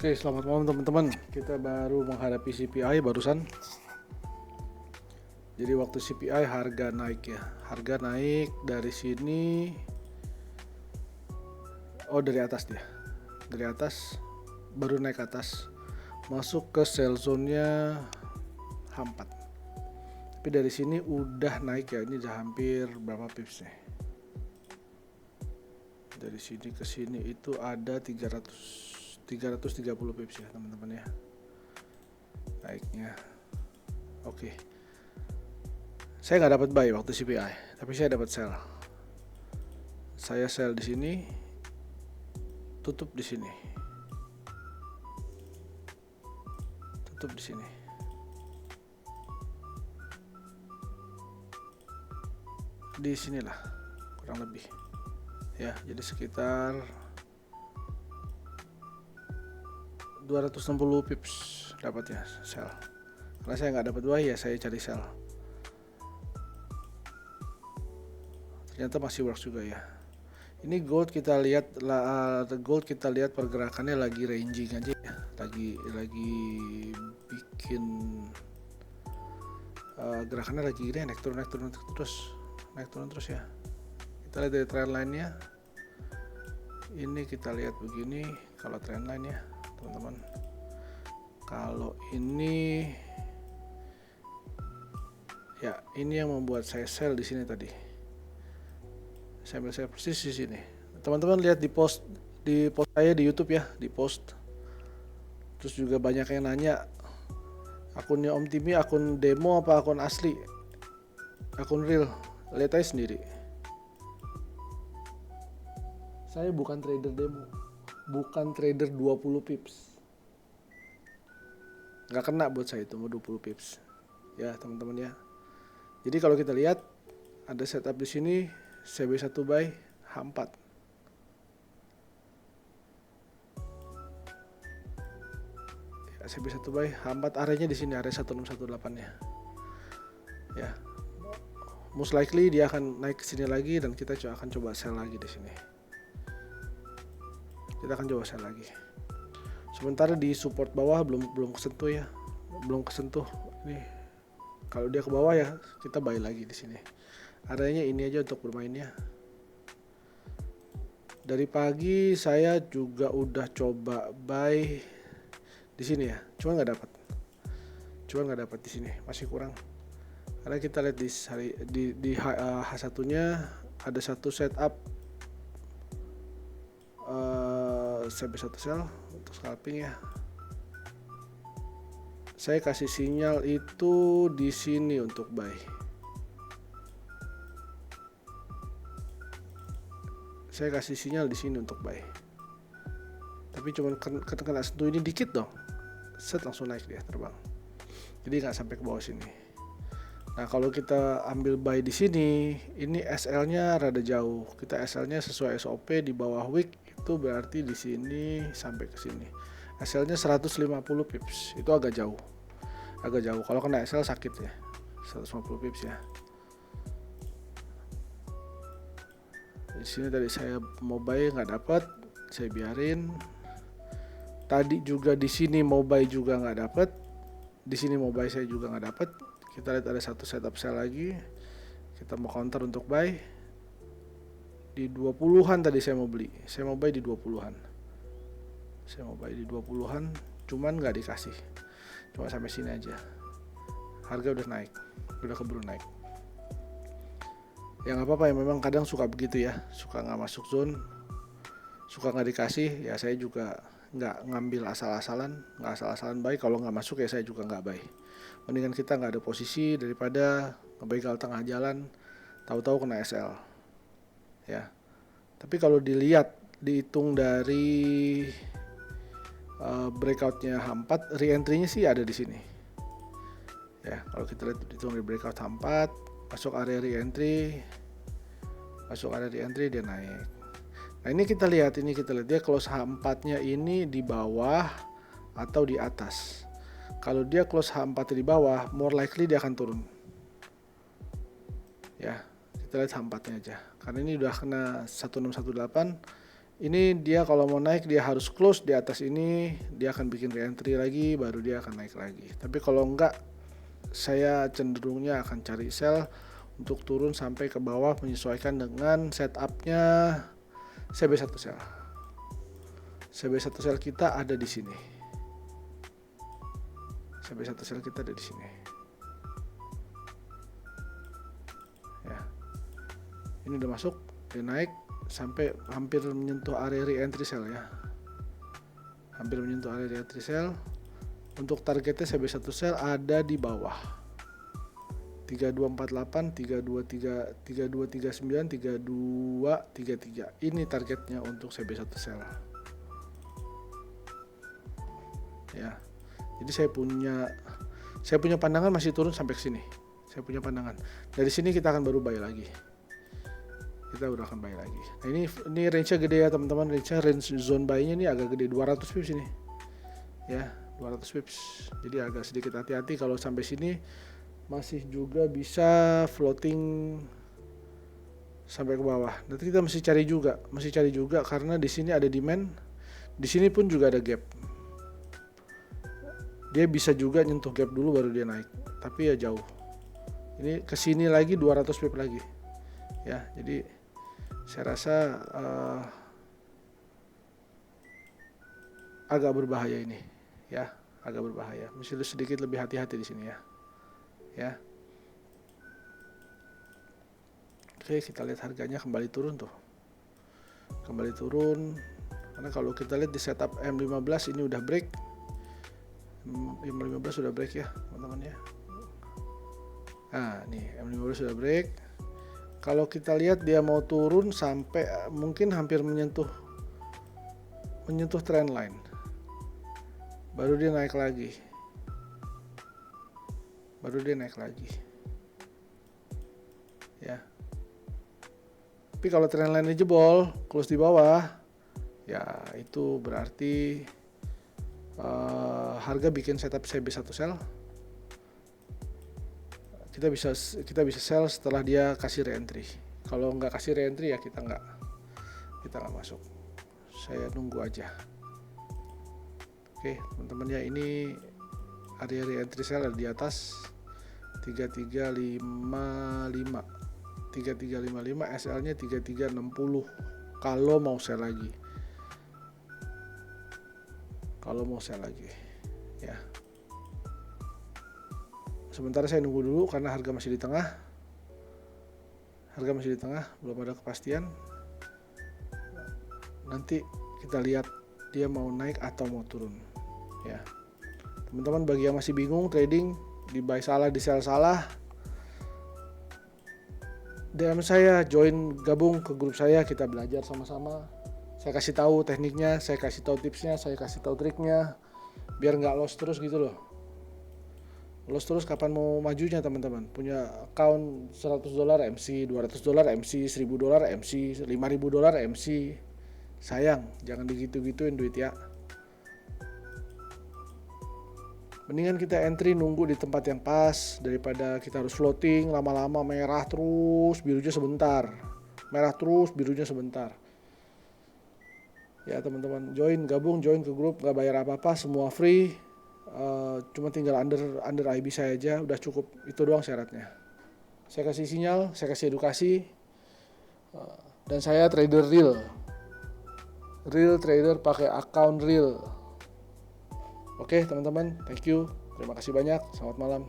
Oke, selamat malam teman-teman. Kita baru menghadapi CPI barusan. Jadi waktu CPI harga naik ya. Harga naik dari sini. Oh, dari atas dia. Dari atas baru naik atas. Masuk ke sell zone-nya H4. Tapi dari sini udah naik ya. Ini udah hampir berapa pips nih? Dari sini ke sini itu ada 330 pips ya, teman-teman ya. Naiknya. Oke. Saya nggak dapat buy waktu CPI, tapi saya dapat sell. Saya sell di sini, tutup di sini, tutup di sini. Di sinilah kurang lebih. Ya, jadi sekitar 260 pips dapatnya sell. Karena saya nggak dapat buy ya, saya cari sell. Ternyata masih works juga ya. Ini gold kita lihat pergerakannya lagi ranging aja ya. Lagi bikin gerakannya lagi gini, naik turun terus ya. Kita lihat dari trend line-nya. Ini kita lihat begini kalau trend line ya, teman-teman. Kalau ini ya, ini yang membuat saya sell di sini tadi. Saya persis di sini. Teman-teman lihat di post saya di YouTube ya, di post. Terus juga banyak yang nanya, akunnya Om Timmy akun demo apa akun asli? Akun real. Lihat aja sendiri. Saya bukan trader demo, bukan trader 20 pips. Nggak kena buat saya itu mau 20 pips. Ya teman-teman ya. Jadi kalau kita lihat ada setup di sini. CB1 buy H4. Ya, CB1 buy H4, areanya di sini, area 1618 ya. Ya. Most likely dia akan naik ke sini lagi dan kita akan coba sell lagi di sini. Kita akan coba sell lagi. Sementara di support bawah belum kesentuh ya. Belum kesentuh. Ini kalau dia ke bawah ya, kita buy lagi di sini. Areanya ini aja untuk bermainnya. Dari pagi saya juga udah coba buy di sini ya, cuma nggak dapat di sini, masih kurang. Karena kita lihat di H1-nya ada satu setup CB1 sell untuk scalping ya. Saya kasih sinyal itu di sini untuk buy. Saya kasih sinyal di sini untuk buy. Tapi cuma kena sentuh ini dikit dong. Set langsung naik dia terbang. Jadi nggak sampai ke bawah sini. Nah, kalau kita ambil buy di sini, ini SL-nya rada jauh. Kita SL-nya sesuai SOP di bawah wick itu berarti di sini sampai ke sini. SL-nya 150 pips. Itu agak jauh. Kalau kena SL sakit ya. 150 pips ya. Di sini tadi saya mau buy nggak dapat, saya biarin. Tadi juga di sini mau buy juga nggak dapat, di sini mau buy saya juga nggak dapat. Kita lihat ada satu setup sell lagi, kita mau counter untuk buy di 20-an tadi saya mau beli, saya mau buy di 20-an, cuman nggak dikasih, cuma sampai sini aja. Harga udah naik, udah keburu naik. Ya nggak apa-apa ya, memang kadang suka begitu ya, suka nggak masuk zone, suka nggak dikasih. Ya saya juga nggak ngambil asal-asalan, buy. Kalau nggak masuk ya saya juga nggak buy. Mendingan kita nggak ada posisi daripada ngebegal tengah jalan, tahu-tahu kena SL. Ya. Tapi kalau dihitung dari breakoutnya H4, re-entry-nya sih ada di sini. Ya, kalau kita lihat dihitung dari breakout H4, masuk area re-entry dia naik. Nah, ini kita lihat dia close H4-nya ini di bawah atau di atas. Kalau dia close H4 di bawah, more likely dia akan turun. Ya, kita lihat H4-nya aja. Karena ini udah kena 1618, Ini dia kalau mau naik dia harus close di atas ini, dia akan bikin re-entry lagi, baru dia akan naik lagi. Tapi kalau enggak, saya cenderungnya akan cari sell untuk turun sampai ke bawah menyesuaikan dengan setupnya CB1 sell. CB1 sell kita ada di sini. CB1 sell kita ada di sini. Ya. Ini udah masuk, dia naik sampai hampir menyentuh area re-entry sell ya. Hampir menyentuh area re-entry sell. Untuk targetnya CB1 sell ada di bawah. 3248, 3239, 3233. Ini targetnya untuk CB1 sell. Ya. Jadi saya punya pandangan masih turun sampai ke sini. Saya punya pandangan. Dari sini kita akan baru buy lagi. Kita udah akan buy lagi. Nah, ini range-nya gede ya teman-teman. Range zone buy-nya ini agak gede, 200 pips ini. Ya, 200 pips. Jadi agak sedikit hati-hati kalau sampai sini masih juga bisa floating sampai ke bawah. Nanti kita mesti cari juga karena di sini ada demand. Di sini pun juga ada gap. Dia bisa juga nyentuh gap dulu baru dia naik. Tapi ya jauh. Ini ke sini lagi 200 pip lagi. Ya, jadi saya rasa agak berbahaya ini, ya, agak berbahaya. Mesti sedikit lebih hati-hati di sini ya, ya. Oke, kita lihat harganya kembali turun tuh, kembali turun. Karena kalau kita lihat di setup M15 ini udah break, M15 sudah break ya, teman-teman ya. Nah, nih M15 sudah break. Kalau kita lihat dia mau turun sampai mungkin hampir menyentuh trend line. Baru dia naik lagi. Ya. Tapi kalau trend line-nya jebol, close di bawah, ya itu berarti harga bikin setup CB1 sell. Kita bisa sell setelah dia kasih re-entry. Kalau nggak kasih re-entry ya kita nggak masuk. Saya nunggu aja. Oke, teman-teman ya, ini area re-entry sell ada di atas 3355. 3355, SL-nya 3360. Kalau mau sell lagi. Ya. Sementara saya nunggu dulu karena harga masih di tengah. Belum ada kepastian. Nanti kita lihat dia mau naik atau mau turun. Ya. Teman-teman bagi yang masih bingung trading, di buy salah, di sell salah, DM saya, gabung ke grup saya, kita belajar sama-sama. Saya kasih tahu tekniknya, saya kasih tahu tipsnya, saya kasih tahu triknya, biar nggak loss terus gitu loh. Loss terus kapan mau majunya teman-teman. Punya account $100 MC, $200 MC, $1000 MC, $5000 MC. Sayang, jangan digitu-gituin duit ya. Mendingan kita entry nunggu di tempat yang pas daripada kita harus floating lama-lama, merah terus birunya sebentar. Ya teman-teman, gabung ke grup, gak bayar apa-apa, semua free. Cuma tinggal under IB saya aja, udah cukup, itu doang syaratnya. Saya kasih sinyal, saya kasih edukasi, dan saya trader real trader pakai account real. Oke teman-teman, thank you, terima kasih banyak, selamat malam.